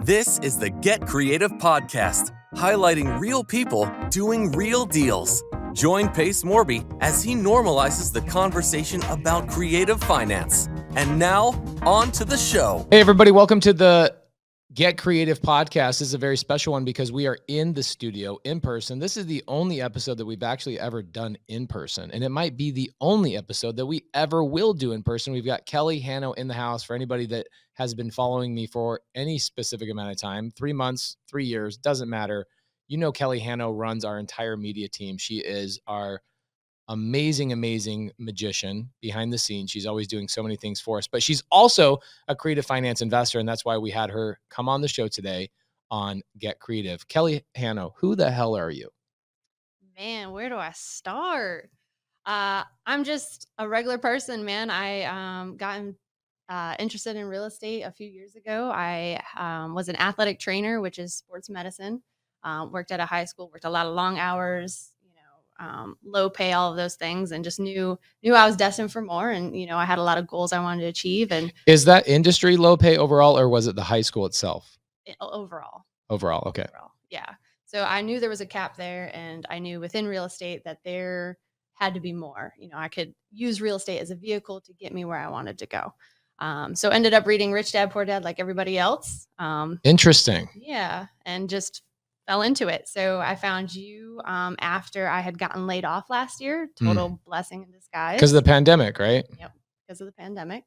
This is the Get Creative podcast, highlighting real people doing real deals. Join Pace Morby as he normalizes the conversation about creative finance. And now, on to the show. Hey, everybody. Welcome to the Get Creative podcast. This is a very special one because we are in the studio in person. This is the only episode that we've actually ever done in person, and it might be the only episode that we ever will do in person. We've got Kellie Hanno in the house. For anybody that has been following me for any specific amount of time, 3 months, 3 years, doesn't matter. You know, Kellie Hanno runs our entire media team. She is our amazing magician behind the scenes. She's always doing so many things for us, but she's also a creative finance investor. And that's why we had her come on the show today on Get Creative. Kellie Hanno, who the hell are you? Man, where do I start? I'm just a regular person, man. I gotten interested in real estate a few years ago. I was an athletic trainer, which is sports medicine. Worked at a high school, worked a lot of long hours, low pay, all of those things, and just knew I was destined for more. And, I had a lot of goals I wanted to achieve. And is that industry low pay overall, or was it the high school itself? Overall. Okay. Overall, yeah. So I knew there was a cap there, and I knew within real estate that there had to be more. I could use real estate as a vehicle to get me where I wanted to go. So ended up reading Rich Dad, Poor Dad like everybody else. Interesting. Yeah. And just fell into it. So I found you after I had gotten laid off last year. Total blessing in disguise. Because of the pandemic, right? Yep. Because of the pandemic.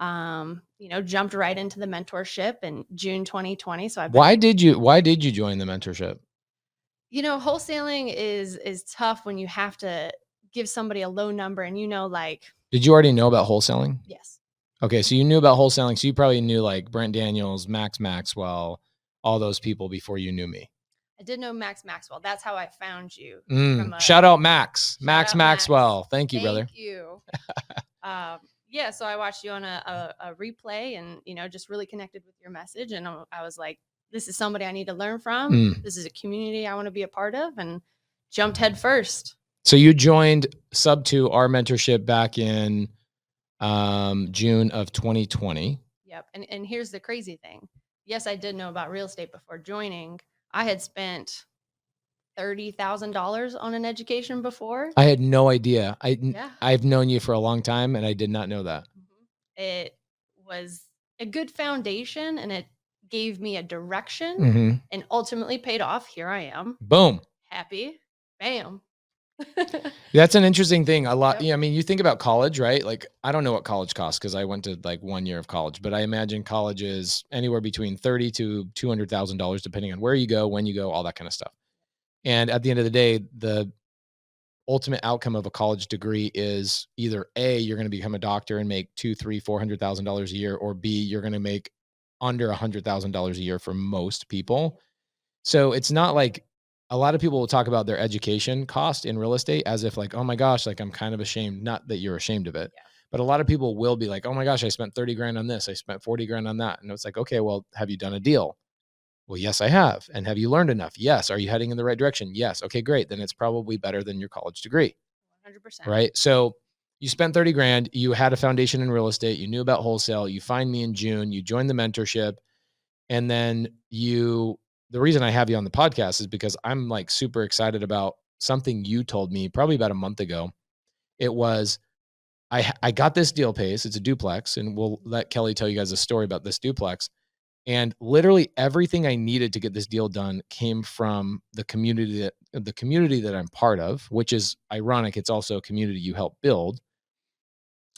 Jumped right into the mentorship in June 2020. So why did you join the mentorship? Wholesaling is tough when you have to give somebody a low number and Did you already know about wholesaling? Yes. Okay, so you knew about wholesaling. So you probably knew like Brent Daniels, Max Maxwell, all those people before you knew me. I did know Max Maxwell. That's how I found you. Shout out Max. Max Maxwell. Thank you, brother. Thank you. Yeah, so I watched you on a replay and, just really connected with your message. And I was like, this is somebody I need to learn from. This is a community I want to be a part of, and jumped head first. So you joined SubTo, our mentorship, back in June of 2020. Yep. And here's the crazy thing. Yes, I did know about real estate before joining. I had spent $30,000 on an education before. I had no idea. I've known you for a long time, and I did not know that. It was a good foundation, and it gave me a direction, and ultimately paid off. Here I am. Boom. Happy. Bam. That's an interesting thing. A lot. Yep. I mean, you think about college, right? Like, I don't know what college costs because I went to like 1 year of college, but I imagine college is anywhere between $30,000 to $200,000, depending on where you go, when you go, all that kind of stuff. And at the end of the day, the ultimate outcome of a college degree is either A, you're going to become a doctor and make $200,000, $300,000, $400,000 a year, or B, you're going to make under $100,000 a year for most people. So it's not like a lot of people will talk about their education cost in real estate as if like, oh my gosh, like I'm kind of ashamed. Not that you're ashamed of it, but a lot of people will be like, oh my gosh, I spent 30 grand on this. I spent 40 grand on that. And it's like, okay, well, have you done a deal? Well, yes, I have. And have you learned enough? Yes. Are you heading in the right direction? Yes. Okay, great. Then it's probably better than your college degree. 100%. Right. So you spent 30 grand, you had a foundation in real estate, you knew about wholesale, you find me in June, you joined the mentorship. And then the reason I have you on the podcast is because I'm like super excited about something you told me probably about a month ago. It was, I got this deal Pace. It's a duplex, and we'll let Kellie tell you guys a story about this duplex. And literally everything I needed to get this deal done came from the community that I'm part of, which is ironic. It's also a community you help build.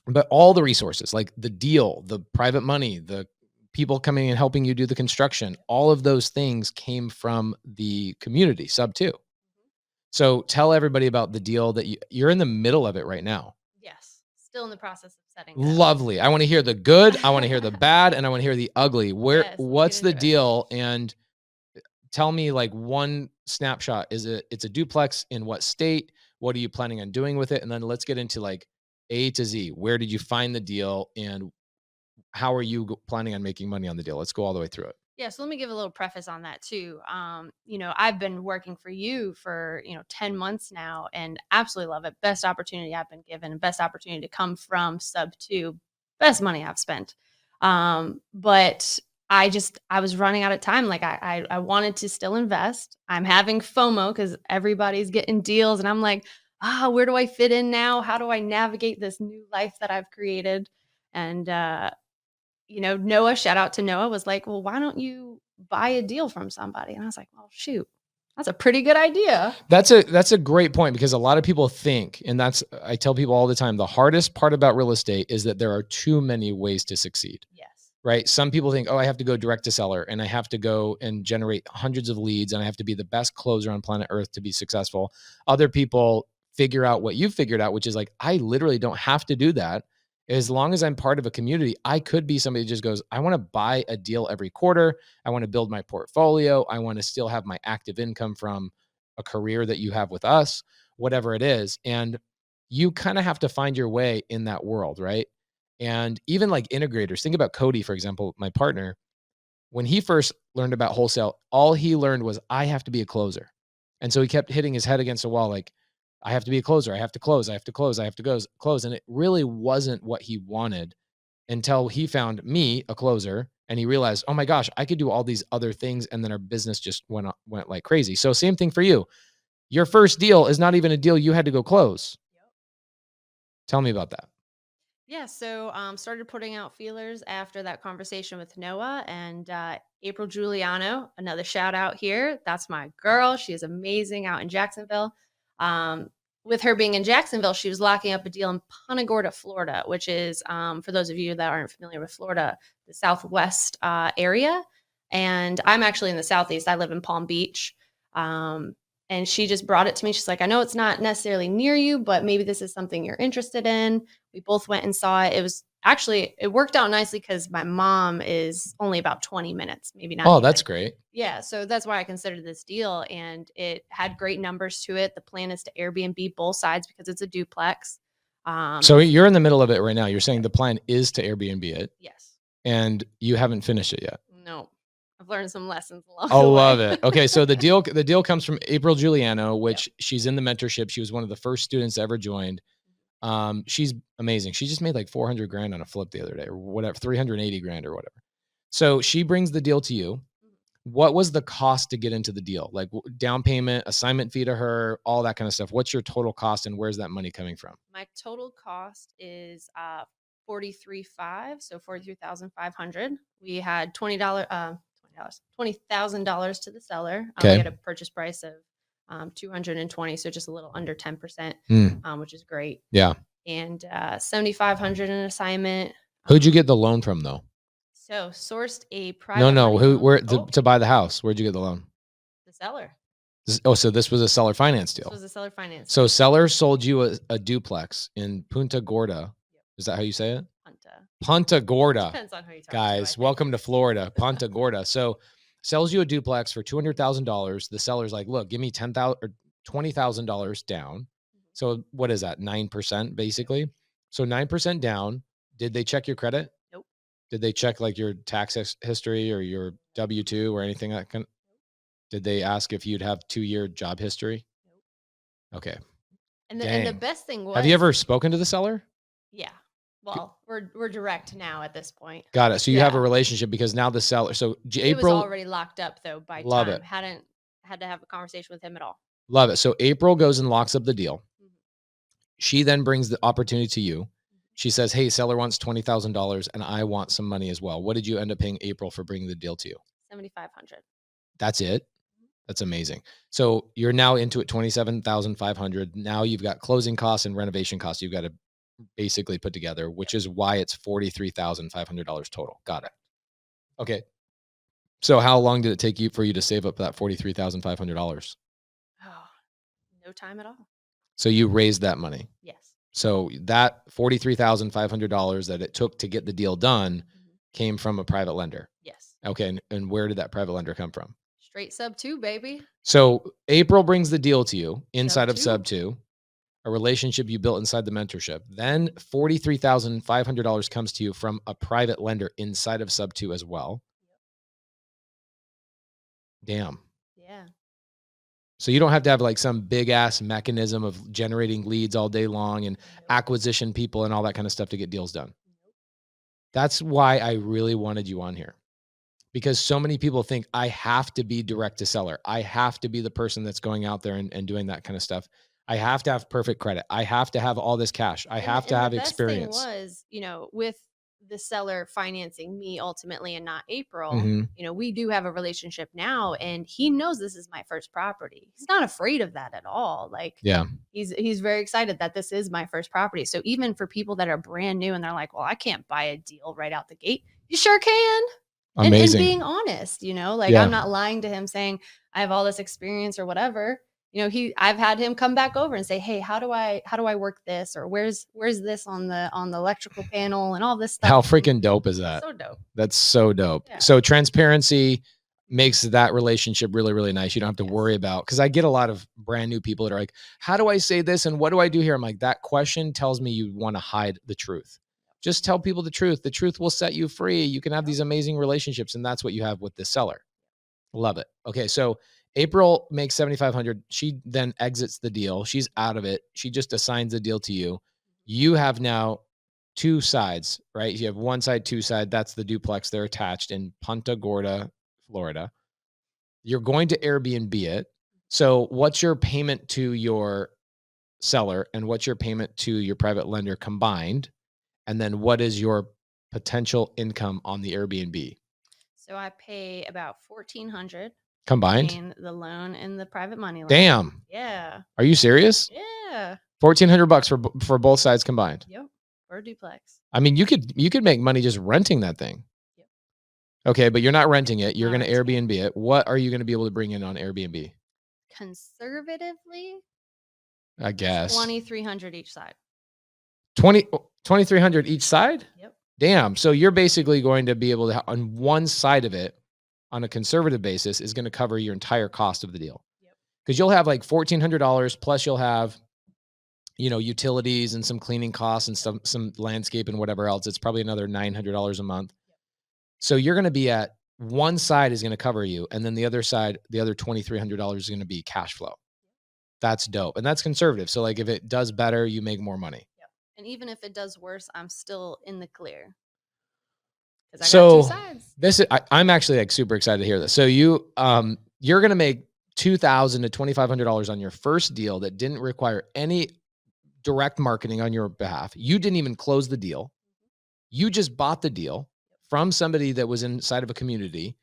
But all the resources, like the deal, the private money, the people coming and helping you do the construction, all of those things came from the community, SubTo. So tell everybody about the deal that you're in the middle of it right now. Yes. Still in the process of setting up. Lovely. I want to hear the good. I want to hear the bad, and I want to hear the ugly. What's the deal? And tell me like one snapshot. It's a duplex in what state? What are you planning on doing with it? And then let's get into like A to Z. Where did you find the deal, and how are you planning on making money on the deal? Let's go all the way through it. Yeah. So let me give a little preface on that too. I've been working for you for, 10 months now, and absolutely love it. Best opportunity I've been given, best opportunity to come from SubTo, best money I've spent. But I was running out of time. Like I wanted to still invest. I'm having FOMO because everybody's getting deals. And I'm like, where do I fit in now? How do I navigate this new life that I've created? And, Noah, shout out to Noah, was like, well, why don't you buy a deal from somebody? And I was like, well, shoot, that's a pretty good idea. That's a great point, because a lot of people think, and I tell people all the time, the hardest part about real estate is that there are too many ways to succeed. Yes. Right? Some people think, oh, I have to go direct to seller, and I have to go and generate hundreds of leads, and I have to be the best closer on planet Earth to be successful. Other people figure out what you've figured out, which is like, I literally don't have to do that. As long as I'm part of a community, I could be somebody who just goes, I want to buy a deal every quarter. I want to build my portfolio. I want to still have my active income from a career that you have with us, whatever it is. And you kind of have to find your way in that world, right? And even like integrators, think about Cody, for example, my partner. When he first learned about wholesale, all he learned was, I have to be a closer. And so he kept hitting his head against the wall, like, I have to be a closer. I have to close. I have to close. I have to close. And it really wasn't what he wanted until he found me, a closer, and he realized, oh my gosh, I could do all these other things. And then our business just went like crazy. So same thing for you. Your first deal is not even a deal you had to go close. Yep. Tell me about that. Yeah, so started putting out feelers after that conversation with Noah, and April Giuliano, another shout out here. That's my girl. She is amazing out in Jacksonville. With her being in Jacksonville, she was locking up a deal in Punta Gorda, Florida, which is, for those of you that aren't familiar with Florida, the Southwest area. And I'm actually in the Southeast. I live in Palm Beach. And she just brought it to me. She's like, I know it's not necessarily near you, but maybe this is something you're interested in. We both went and saw it. It worked out nicely because my mom is only about 20 minutes, maybe not. Oh, even. that's great. Yeah. So that's why I considered this deal. And it had great numbers to it. The plan is to Airbnb both sides because it's a duplex. So you're in the middle of it right now. You're saying the plan is to Airbnb it. Yes. And you haven't finished it yet. No. I've learned some lessons along I the way. love it. Okay, so the deal comes from April Giuliano, which she's in the mentorship. She was one of the first students that ever joined. She's amazing. She just made like 400 grand on a flip the other day, or whatever, 380 grand or whatever. So she brings the deal to you. What was the cost to get into the deal? Like down payment, assignment fee to her, all that kind of stuff. What's your total cost, and where's that money coming from? My total cost is $43,500, so $43,500. We had $20,000 to the seller. Okay. We had a purchase price of $220, so just a little under 10%, which is great. Yeah. And $7,500 an assignment. Who'd you get the loan from, though? So sourced a private. To buy the house? Where'd you get the loan? The seller. So this was a seller finance deal. This was a seller finance. So seller sold you a duplex in Punta Gorda. Yep. Is that how you say it? Punta Gorda. Depends on who you talk Guys, to, welcome to Florida. Punta Gorda. So sells you a duplex for $200,000. The seller's like, look, give me $10,000 or $20,000 down. So what is that? 9% basically. So 9% down. Did they check your credit? Nope. Did they check like your tax history or your W-2 or anything like that? Did they ask if you'd have 2-year job history? Nope. Okay. And the best thing was, have you ever spoken to the seller? Yeah. Well, we're direct now at this point. Got it. So you have a relationship because now the seller. So April, it was already locked up though by love time. It. Hadn't had to have a conversation with him at all. Love it. So April goes and locks up the deal. Mm-hmm. She then brings the opportunity to you. She says, hey, seller wants $20,000 and I want some money as well. What did you end up paying April for bringing the deal to you? $7,500. That's it. That's amazing. So you're now into it, $27,500. Now you've got closing costs and renovation costs you've got to basically put together, which is why it's $43,500 total. Got it. Okay. So how long did it take you for you to save up that $43,500? Oh, no time at all. So you raised that money. Yes. So that $43,500 that it took to get the deal done came from a private lender. Yes. Okay. And where did that private lender come from? Straight SubTo, baby. So April brings the deal to you inside of SubTo, a relationship you built inside the mentorship. Then $43,500 comes to you from a private lender inside of SubTo as well. Yep. Damn. Yeah. So you don't have to have like some big ass mechanism of generating leads all day long and acquisition people and all that kind of stuff to get deals done. That's why I really wanted you on here. because so many people think I have to be direct to seller. I have to be the person that's going out there and doing that kind of stuff. I have to have perfect credit. I have to have all this cash. I have to have the best thing experience. was, with the seller financing me ultimately and not April, Mhm. we do have a relationship now, and he knows this is my first property. He's not afraid of that at all. Like, Yeah. he's very excited that this is my first property. So even for people that are brand new and they're like, well, I can't buy a deal right out the gate, you sure can. And Amazing. being honest, like, Yeah. I'm not lying to him saying I have all this experience or whatever. I've had him come back over and say, hey, how do I work this? Or where's this on the electrical panel and all this stuff. How freaking dope is that? So dope. That's so dope. Yeah. So transparency makes that relationship really, really nice. You don't have to worry about, because I get a lot of brand new people that are like, how do I say this? And what do I do here? I'm like, that question tells me you want to hide the truth. Just tell people the truth. The truth will set you free. You can have these amazing relationships. And that's what you have with this seller. Love it. Okay. So April makes 7,500. She then exits the deal. She's out of it. She just assigns the deal to you. You have now two sides, right? You have one side, two side. That's the duplex. They're attached in Punta Gorda, Florida. You're going to Airbnb it. So what's your payment to your seller and what's your payment to your private lender combined? And then what is your potential income on the Airbnb? So I pay about $1,400 combined between the loan and the private money loan. Damn. Yeah. Are you serious? Yeah. $1,400 for both sides combined. Yep. For a duplex. I mean, you could make money just renting that thing. Yep. Okay, but you're not renting it. You're Not going to renting Airbnb it. What are you going to be able to bring in on Airbnb? Conservatively, I guess 2,300 each side. 2,300 each side? Yep. Damn. So you're basically going to be able to, on one side of it, on a conservative basis, is going to cover your entire cost of the deal. Yep. Because you'll have like $1,400 plus you'll have, utilities and some cleaning costs and some landscape and whatever else. It's probably another $900 a month. Yep. So you're going to be at one side is going to cover you. And then the other side, the other $2,300 is going to be cash flow. That's dope. And that's conservative. So like if it does better, you make more money. Yep. And even if it does worse, I'm still in the clear. So got two sides. this is, I'm actually like super excited to hear this. So you're going to make $2,000 to $2,500 on your first deal that didn't require any direct marketing on your behalf. You didn't even close the deal. You just bought the deal from somebody that was inside of a community.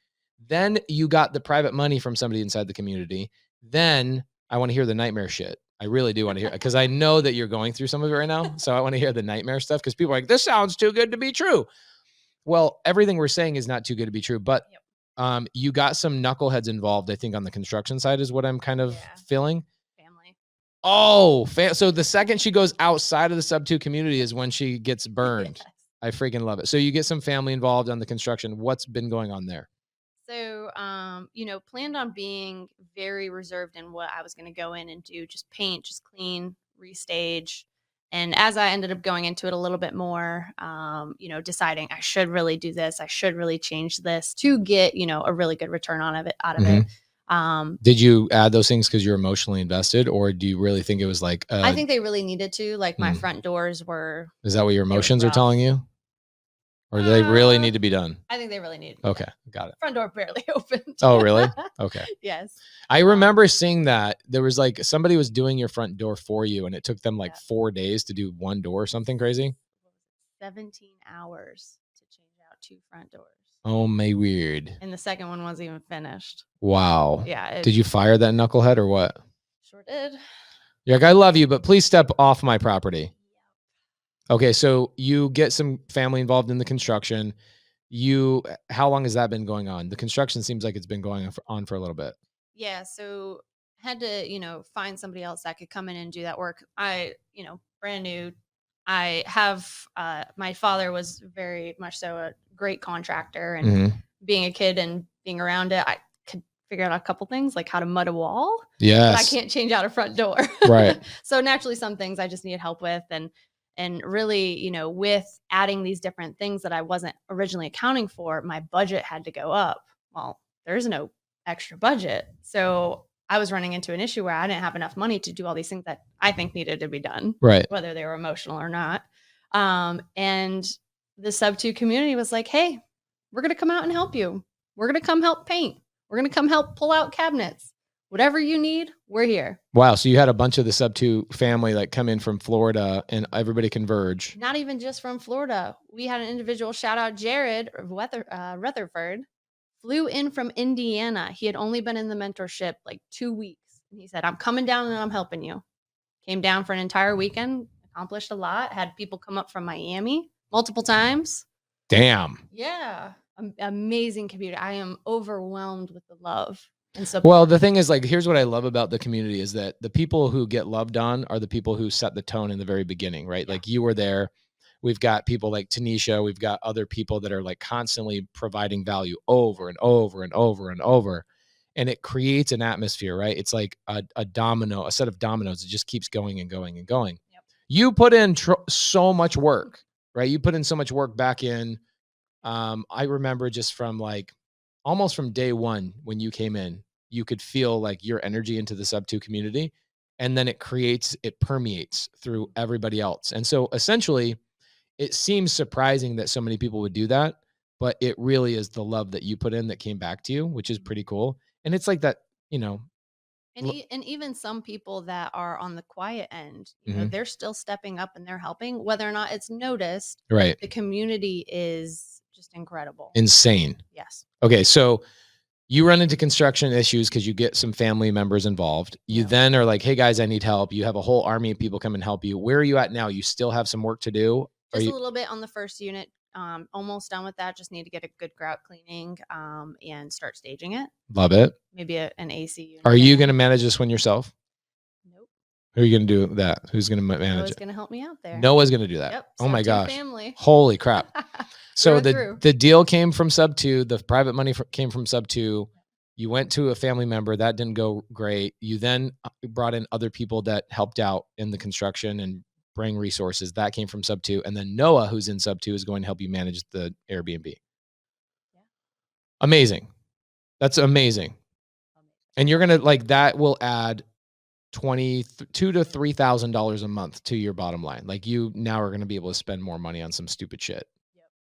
Then you got the private money from somebody inside the community. Then I want to hear the nightmare shit. I really do want to hear, because I know that you're going through some of it right now. So I want to hear the nightmare stuff, because people are like, this sounds too good to be true. Well, everything we're saying is not too good to be true, but you got some knuckleheads involved, I think, on the construction side is what I'm kind of feeling. Family. Oh, so the second she goes outside of the SubTo community is when she gets burned. Yes. I freaking love it. So you get some family involved on the construction. What's been going on there? So, planned on being very reserved in what I was going to go in and do, just paint, just clean, restage. And as I ended up going into it a little bit more, deciding I should really do this, I should really change this to get, a really good return out of it. Did you add those things because you're emotionally invested, or do you really think it was like, I think they really needed to, like my front doors were. Is that what your emotions are telling you? Or do they really need to be done? I think they really need. Okay. Got it. Front door barely opened. Oh, really? Okay. Yes. I remember seeing that there was like somebody was doing your front door for you, and it took them like 4 days to do one door or something crazy. 17 hours to change out 2 front doors. Oh, my weird. And the second one wasn't even finished. Wow. Yeah. Did you fire that knucklehead or what? Sure did. You're like, I love you, but please step off my property. Okay, so you get some family involved in the construction. How long has that been going on? The construction seems like it's been going on for a little bit. Yeah, so had to, find somebody else that could come in and do that work. I, brand new. I have, my father was very much so a great contractor, and being a kid and being around it, I could figure out a couple things like how to mud a wall. Yes. But I can't change out a front door. Right. So naturally some things I just needed help with, and really, with adding these different things that I wasn't originally accounting for, my budget had to go up. Well, there's no extra budget. So I was running into an issue where I didn't have enough money to do all these things that I think needed to be done, right? Whether they were emotional or not. And the SubTo community was like, hey, we're going to come out and help you. We're going to come help paint. We're going to come help pull out cabinets. Whatever you need, we're here. Wow. So you had a bunch of the SubTo family like come in from Florida and everybody converge. Not even just from Florida. We had an individual, shout out Jared of Rutherford, flew in from Indiana. He had only been in the mentorship like 2 weeks. And he said, I'm coming down and I'm helping you. Came down for an entire weekend, accomplished a lot, had people come up from Miami multiple times. Damn. Yeah. Amazing community. I am overwhelmed with the love and support. Well, the thing is, like, here's what I love about the community is that the people who get loved on are the people who set the tone in the very beginning, right? Like you were there. We've got people like Tanisha. We've got other people that are like constantly providing value over and over and over and over. And it creates an atmosphere, right? It's like a domino, a set of dominoes. It just keeps going and going and going. Yep. You put in so much work, right? You put in so much work back in. I remember just from like almost from day one when you came in, you could feel like your energy into the SubTo community, and then it permeates through everybody else. And so essentially, it seems surprising that so many people would do that, but it really is the love that you put in that came back to you, which is pretty cool. And it's like that, you know. And even some people that are on the quiet end, you know, they're still stepping up and they're helping, whether or not it's noticed. Right. The community is just incredible. Insane. Yes. Okay. So you run into construction issues because you get some family members involved. You then are like, hey guys, I need help. You have a whole army of people come and help you. Where are you at now? You still have some work to do? Just a little bit on the first unit. Almost done with that. Just need to get a good grout cleaning and start staging it. Love it. Maybe an AC unit. Are you going to manage this one yourself? Nope. Who are you going to do that? Who's going to manage it? Noah's going to help me out there. Noah's going to do that. Yep. Oh my gosh. Family. Holy crap. So Through. the deal came from SubTo. The private money came from SubTo. You went to a family member. That didn't go great. You then brought in other people that helped out in the construction and bring resources. That came from SubTo. And then Noah, who's in SubTo, is going to help you manage the Airbnb. Yeah. Amazing. That's amazing. And you're going to like, that will add $2,000 to $3,000 a month to your bottom line. Like you now are going to be able to spend more money on some stupid shit.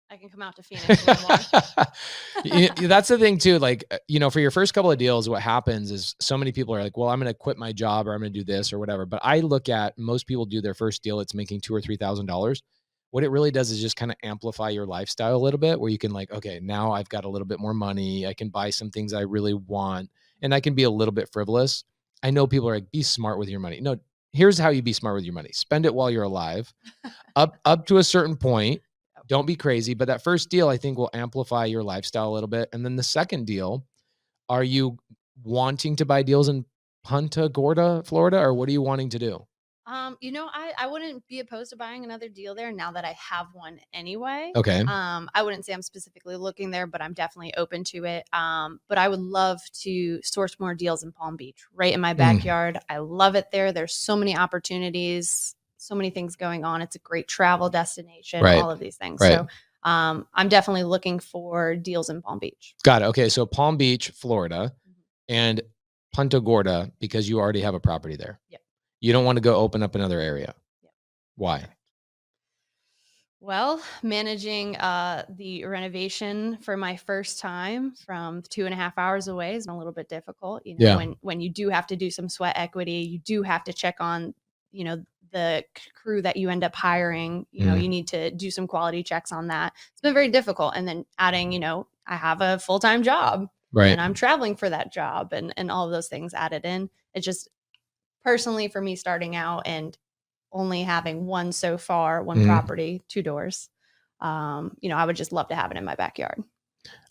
I can come out to Phoenix a little more. That's the thing too. Like, you know, for your first couple of deals, what happens is so many people are like, well, I'm going to quit my job or I'm going to do this or whatever. But I look at most people do their first deal. It's making $2,000 or $3,000. What it really does is just kind of amplify your lifestyle a little bit where you can like, okay, now I've got a little bit more money. I can buy some things I really want and I can be a little bit frivolous. I know people are like, be smart with your money. No, here's how you be smart with your money. Spend it while you're alive up to a certain point. Don't be crazy. But that first deal, I think, will amplify your lifestyle a little bit. And then the second deal, are you wanting to buy deals in Punta Gorda, Florida, or what are you wanting to do? You know, I wouldn't be opposed to buying another deal there now that I have one anyway. Okay. I wouldn't say I'm specifically looking there, but I'm definitely open to it. But I would love to source more deals in Palm Beach, right in my backyard. I love it there. There's so many opportunities. So many things going on. It's a great travel destination, all of these things. So I'm definitely looking for deals in Palm Beach. Got it. Okay. So Palm Beach, Florida, and Punta Gorda, because you already have a property there. Yep. You don't want to go open up another area. Yep. Why? Well, managing the renovation for my first time from 2.5 hours away is a little bit difficult. You know, when you do have to do some sweat equity, you do have to check on, you know, the crew that you end up hiring, you know, you need to do some quality checks on that. It's been very difficult. And then adding, you know, I have a full-time job and I'm traveling for that job and all of those things added in. It's just personally for me starting out and only having one property, 2 doors. You know, I would just love to have it in my backyard.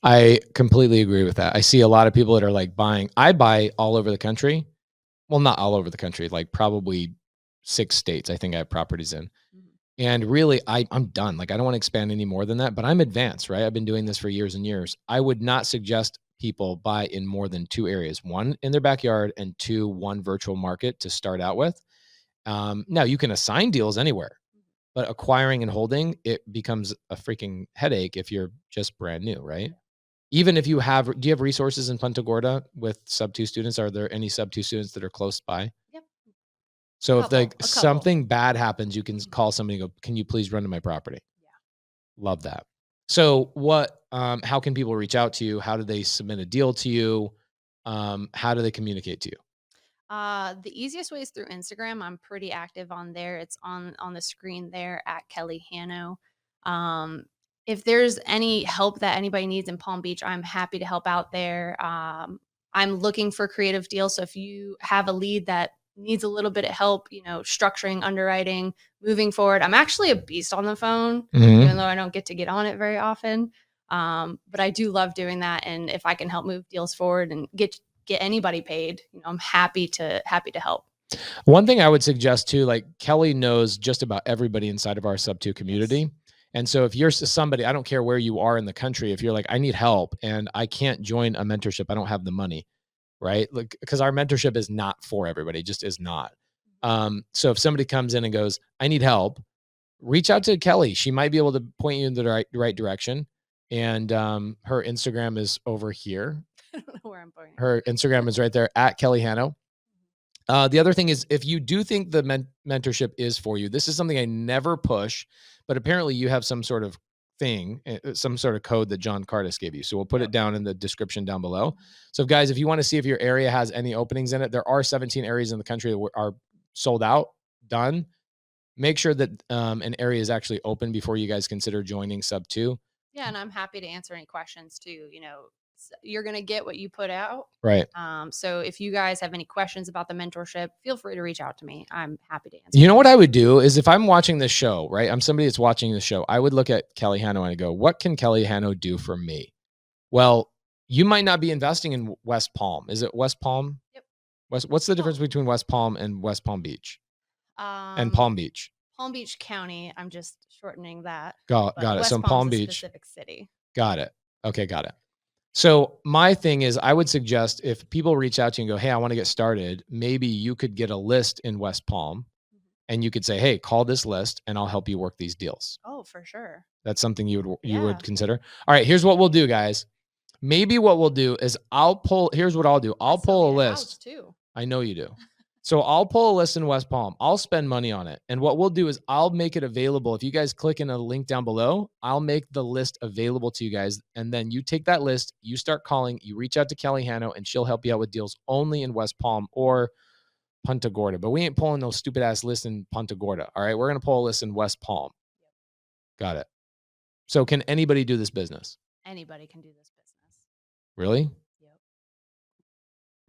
I completely agree with that. I see a lot of people that are like I buy all over the country. Well, not all over the country, like probably 6 states I think I have properties in. And really I'm done. Like I don't want to expand any more than that, but I'm advanced, right? I've been doing this for years and years. I would not suggest people buy in more than 2 areas, 1 in their backyard and 2, 1 virtual market to start out with. Now you can assign deals anywhere, but acquiring and holding, it becomes a freaking headache if you're just brand new, right? Even if do you have resources in Punta Gorda with SubTo students? Are there any SubTo students that are close by? Yep. So if like something bad happens, you can call somebody and go, can you please run to my property? Yeah. Love that. So how can people reach out to you? How do they submit a deal to you? How do they communicate to you? The easiest way is through Instagram. I'm pretty active on there. It's on the screen there at Kellie Hanno. If there's any help that anybody needs in Palm Beach, I'm happy to help out there. I'm looking for creative deals. So if you have a lead that needs a little bit of help, structuring, underwriting, moving forward, I'm actually a beast on the phone, even though I don't get to get on it very often. But I do love doing that. And if I can help move deals forward and get anybody paid, I'm happy to help. One thing I would suggest too, like Kellie knows just about everybody inside of our SubTo community. Yes. And so if you're somebody, I don't care where you are in the country, if you're like, I need help and I can't join a mentorship, I don't have the money, right? Like, because our mentorship is not for everybody, just is not. So if somebody comes in and goes, I need help, reach out to Kellie. She might be able to point you in the right direction. And her Instagram is over here. I don't know where I'm pointing. Her Instagram is right there at Kellie Hanno. The other thing is, if you do think the mentorship is for you, this is something I never push, but apparently you have some sort of thing, some sort of code that John Cardis gave you. So we'll put it down in the description down below. So guys, if you want to see if your area has any openings in it, there are 17 areas in the country that are sold out, done. Make sure that an area is actually open before you guys consider joining SubTo. Yeah, and I'm happy to answer any questions too. You're going to get what you put out. Right. So if you guys have any questions about the mentorship, feel free to reach out to me. I'm happy to answer. You know what I would do is, if I'm watching this show, right? I'm somebody that's watching the show. I would look at Kellie Hanno and I go, what can Kellie Hanno do for me? Well, you might not be investing in West Palm. Is it West Palm? Yep. What's the difference between West Palm and West Palm Beach? And Palm Beach? Palm Beach County. I'm just shortening that. Got it. West So Palm's Palm Beach. Specific city. Got it. Okay, got it. So my thing is, I would suggest if people reach out to you and go, hey, I want to get started, maybe you could get a list in West Palm and you could say, hey, call this list and I'll help you work these deals. Oh, for sure. That's something you would consider. All right, here's what we'll do, guys. Maybe what we'll do is here's what I'll do. I'll pull a list. Too. I know you do. So I'll pull a list in West Palm. I'll spend money on it. And what we'll do is I'll make it available. If you guys click in a link down below, I'll make the list available to you guys. And then you take that list, you start calling, you reach out to Kellie Hanno, and she'll help you out with deals only in West Palm or Punta Gorda. But we ain't pulling those stupid ass lists in Punta Gorda. All right. We're going to pull a list in West Palm. Got it. So can anybody do this business? Anybody can do this business. Really? Yep.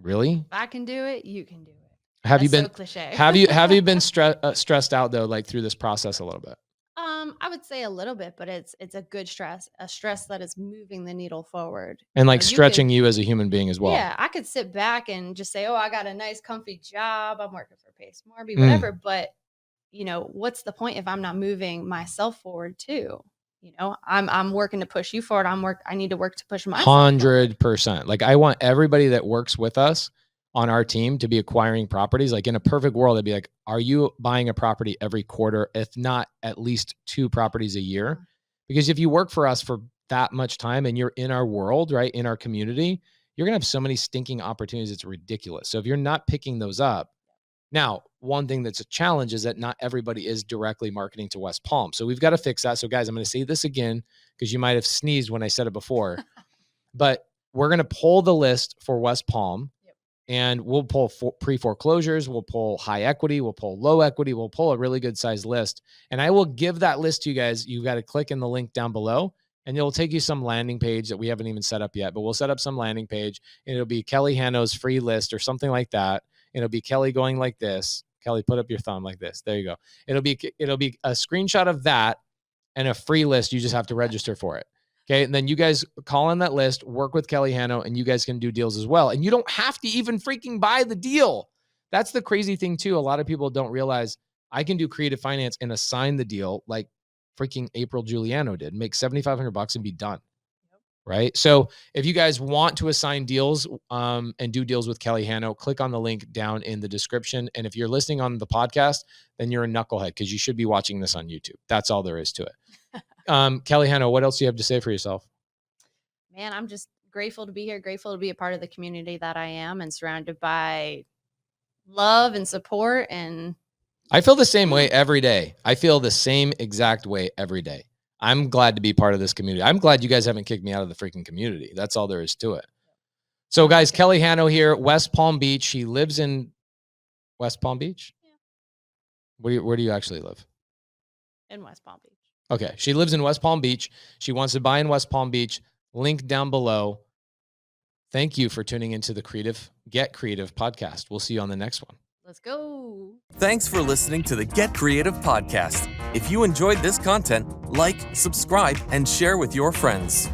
Really? If I can do it, you can do it. Have you been so cliche. have you been stressed out though, like through this process a little bit? I would say a little bit, but it's a good stress, a stress that is moving the needle forward. And like stretching you as a human being as well. Yeah, I could sit back and just say, oh, I got a nice comfy job. I'm working for Pace Morby, whatever. But, what's the point if I'm not moving myself forward too? I'm working to push you forward. I need to work to push myself 100%. Like I want everybody that works with us on our team to be acquiring properties. Like in a perfect world, I'd be like, are you buying a property every quarter? If not, at least 2 properties a year. Because if you work for us for that much time and you're in our world, right, in our community, you're going to have so many stinking opportunities. It's ridiculous. So if you're not picking those up, now, one thing that's a challenge is that not everybody is directly marketing to West Palm. So we've got to fix that. So guys, I'm going to say this again, because you might have sneezed when I said it before, but we're going to pull the list for West Palm. And we'll pull pre-foreclosures, we'll pull high equity, we'll pull low equity, we'll pull a really good size list. And I will give that list to you guys. You've got to click in the link down below and it'll take you some landing page that we haven't even set up yet, but we'll set up some landing page and it'll be Kellie Hanno's free list or something like that. And it'll be Kellie going like this. Kellie, put up your thumb like this. There you go. It'll be a screenshot of that and a free list. You just have to register for it. Okay. And then you guys call on that list, work with Kellie Hanno, and you guys can do deals as well. And you don't have to even freaking buy the deal. That's the crazy thing too. A lot of people don't realize I can do creative finance and assign the deal like freaking April Giuliano did, make $7,500 and be done. Right. So if you guys want to assign deals and do deals with Kellie Hanno, click on the link down in the description. And if you're listening on the podcast, then you're a knucklehead because you should be watching this on YouTube. That's all there is to it. Kellie Hanno, what else do you have to say for yourself? Man, I'm just grateful to be here, grateful to be a part of the community that I am and surrounded by love and support. And I feel the same way every day. I feel the same exact way every day. I'm glad to be part of this community. I'm glad you guys haven't kicked me out of the freaking community. That's all there is to it. So guys, Kellie Hanno here, West Palm Beach. She lives in West Palm Beach. Yeah. Where do you actually live? In West Palm Beach. Okay. She lives in West Palm Beach. She wants to buy in West Palm Beach. Link down below. Thank you for tuning into the Get Creative podcast. We'll see you on the next one. Let's go. Thanks for listening to the Get Creative podcast. If you enjoyed this content, like, subscribe, and share with your friends.